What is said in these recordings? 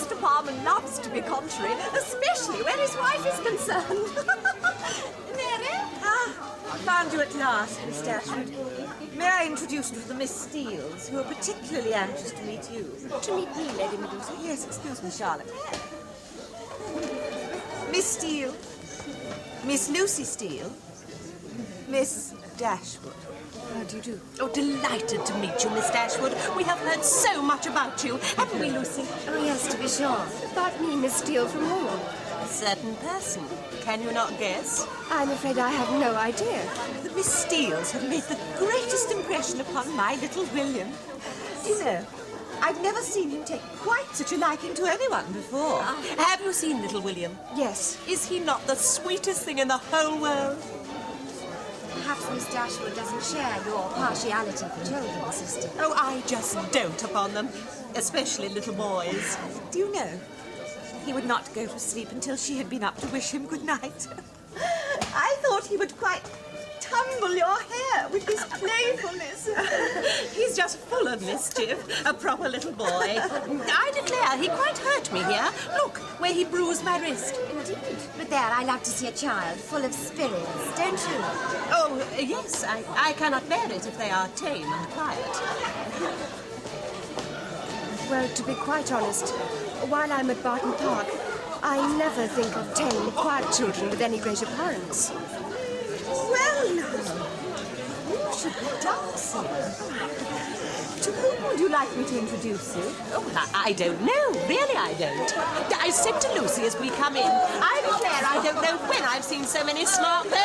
Mr. Palmer loves to be contrary, especially when his wife is concerned. Mary? Found you at last, Miss Dashwood. May I introduce you to the Miss Steeles, who are particularly anxious to meet you? To meet me, Lady Middleton? Yes, excuse me, Charlotte. Miss Steele, Miss Lucy Steele, Miss Dashwood. How do you do? Oh, delighted to meet you, Miss Dashwood. We have heard so much about you, haven't we, Lucy? Oh, yes, to be sure. About me, Miss Steele, from whom? A certain person. Can you not guess? I'm afraid I have no idea. The Miss Steeles have made the greatest impression upon my little William. Do you know, I've never seen him take quite such a liking to anyone before. Have you seen little William? Yes. Is he not the sweetest thing in the whole world? Perhaps Miss Dashwood doesn't share your partiality for children, sister. Oh, I just dote upon them, especially little boys. Do you know, he would not go to sleep until she had been up to wish him good night. I thought he would quite tumble your hair with his playfulness. He's just full of mischief, a proper little boy. I declare, he quite hurt me here. Look, where he bruised my wrist. Indeed. But there, I love to see a child full of spirits, don't you? Oh, yes, I cannot bear it if they are tame and quiet. Well, to be quite honest, while I'm at Barton Park, I never think of tame, quiet children with any great abhorrence. Well, now, you should be dancing. To whom would you like me to introduce you? Oh, I don't know. Really, I don't. I said to Lucy as we come in, I declare I don't know when I've seen so many smart girls.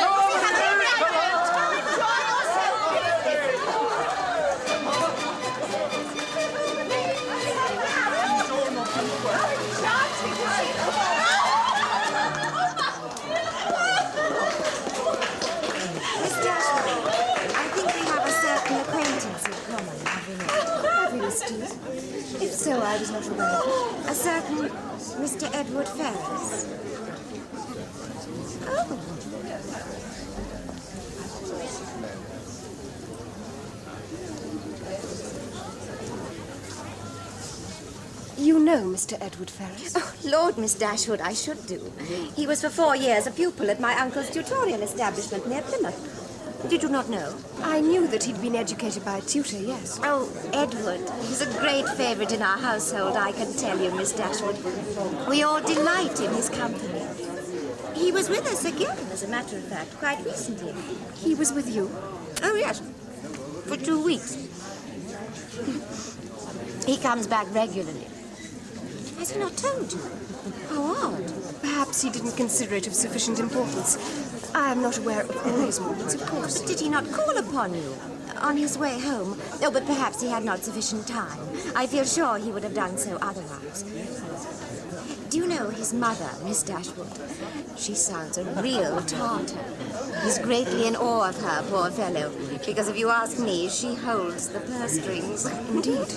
If so, I was not aware. A certain Mr. Edward Ferrars. Oh. You know Mr. Edward Ferrars? Oh, Lord, Miss Dashwood, I should do. He was for 4 years a pupil at my uncle's tutorial establishment near Plymouth. Did you not know? I knew that he'd been educated by a tutor, yes. Oh, Edward. He's a great favourite in our household, I can tell you, Miss Dashwood. We all delight in his company. He was with us again, as a matter of fact, quite recently. He was with you? Oh, yes. For 2 weeks. He comes back regularly. Has he not told you? How odd. Perhaps he didn't consider it of sufficient importance. I am not aware of all his movements, of course. But did he not call upon you on his way home? Oh, but perhaps he had not sufficient time. I feel sure he would have done so otherwise. Do you know his mother, Miss Dashwood? She sounds a real Tartar. He's greatly in awe of her, poor fellow, because if you ask me, she holds the purse strings. Indeed.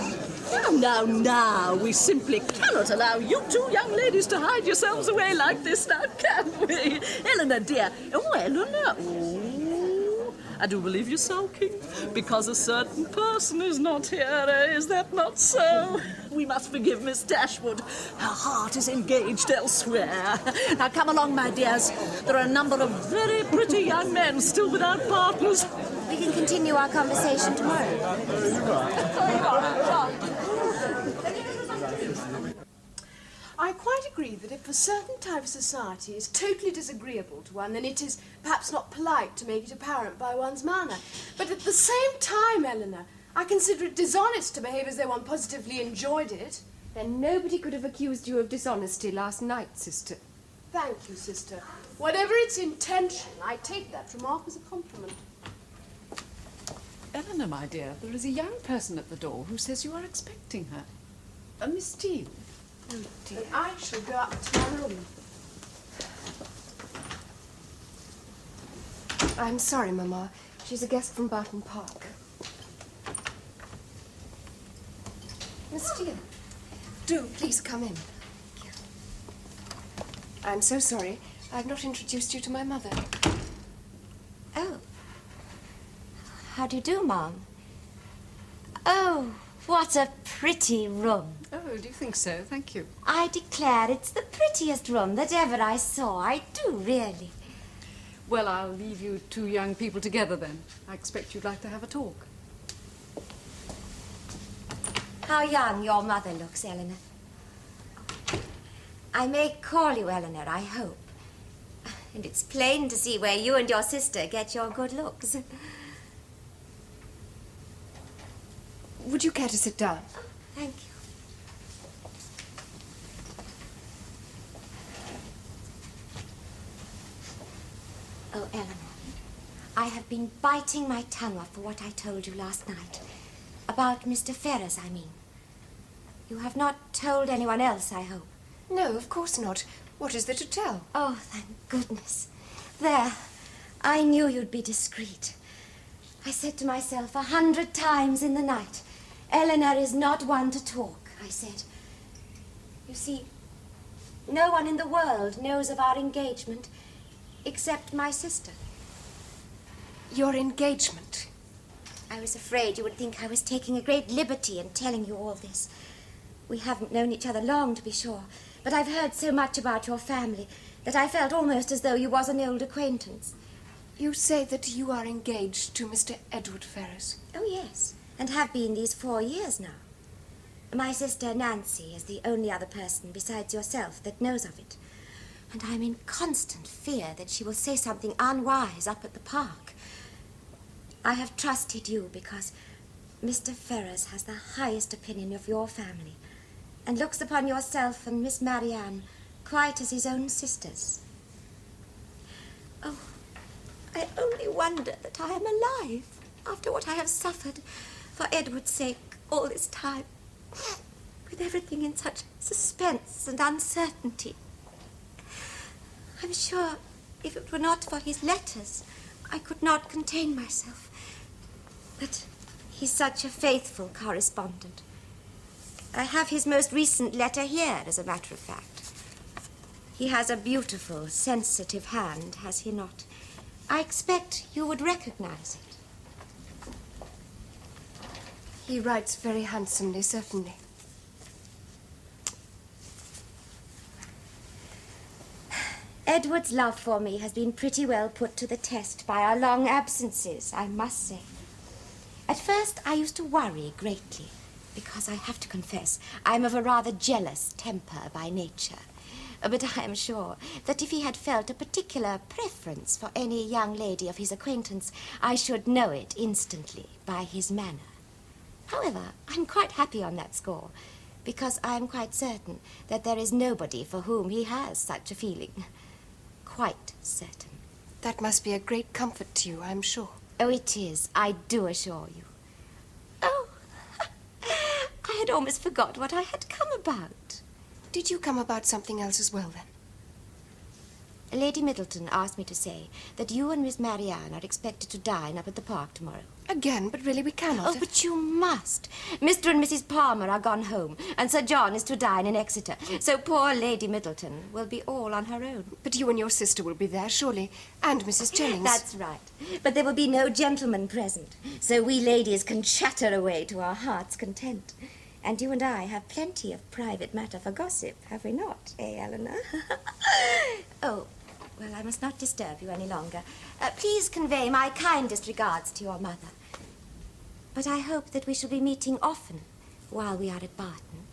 Now, we simply cannot allow you two young ladies to hide yourselves away like this now, can we? Elinor, dear. Oh, Elinor. Oh, I do believe you're sulking because a certain person is not here. Is that not so? We must forgive Miss Dashwood. Her heart is engaged elsewhere. Now, come along, my dears. There are a number of very pretty young men still without partners. We can continue our conversation tomorrow. I quite agree that if a certain type of society is totally disagreeable to one, then it is perhaps not polite to make it apparent by one's manner. But at the same time, Elinor, I consider it dishonest to behave as though one positively enjoyed it. Then nobody could have accused you of dishonesty last night, sister. Thank you, sister. Whatever its intention, I take that remark as a compliment. Elinor, my dear, there is a young person at the door who says you are expecting her. A Miss Steele. Oh, dear. And I shall go up to my room. I'm sorry, Mamma. She's a guest from Barton Park. Miss Steele, do please come in. Thank you. I'm so sorry. I've not introduced you to my mother. Oh. How do you do, Mom? Oh, What a pretty room. Oh, do you think so? Thank you. I declare it's the prettiest room that ever I saw. I do, really. Well, I'll leave you two young people together then. I expect you'd like to have a talk. How young your mother looks, Elinor. I may call you Elinor, I hope. And it's plain to see where you and your sister get your good looks. Would you care to sit down? Thank you. Oh, Elinor, I have been biting my tongue off for what I told you last night. About Mr. Ferrers, I mean. You have not told anyone else, I hope. No, of course not. What is there to tell? Oh, thank goodness. There. I knew you'd be discreet. I said to myself 100 times in the night, Elinor is not one to talk, I said. You see, no one in the world knows of our engagement except my sister. Your engagement? I was afraid you would think I was taking a great liberty in telling you all this. We haven't known each other long, to be sure, but I've heard so much about your family that I felt almost as though you was an old acquaintance. You say that you are engaged to Mr. Edward Ferrers? Oh, yes, and have been these 4 years now. My sister Nancy is the only other person besides yourself that knows of it. And I'm in constant fear that she will say something unwise up at the park. I have trusted you because Mr. Ferrers has the highest opinion of your family and looks upon yourself and Miss Marianne quite as his own sisters. Oh, I only wonder that I am alive after what I have suffered for Edward's sake all this time, with everything in such suspense and uncertainty. I'm sure if it were not for his letters, I could not contain myself. But he's such a faithful correspondent. I have his most recent letter here, as a matter of fact. He has a beautiful, sensitive hand, has he not? I expect you would recognize it. He writes very handsomely, certainly. Edward's love for me has been pretty well put to the test by our long absences, I must say. At first, I used to worry greatly, because I have to confess, I'm of a rather jealous temper by nature. But I am sure that if he had felt a particular preference for any young lady of his acquaintance, I should know it instantly by his manner. However, I'm quite happy on that score, because I am quite certain that there is nobody for whom he has such a feeling. Quite certain. That must be a great comfort to you, I'm sure. Oh, it is, I do assure you. Oh, I had almost forgot what I had come about. Did you come about something else as well, then? Lady Middleton asked me to say that you and Miss Marianne are expected to dine up at the park tomorrow. Again, but really we cannot. Oh, but you must. Mr. and Mrs. Palmer are gone home, and Sir John is to dine in Exeter, so poor Lady Middleton will be all on her own. But you and your sister will be there, surely, and Mrs. Jennings. That's right. But there will be no gentlemen present, so we ladies can chatter away to our heart's content. And you and I have plenty of private matter for gossip, have we not, Elinor? Oh, well, I must not disturb you any longer. Please convey my kindest regards to your mother. But I hope that we shall be meeting often while we are at Barton.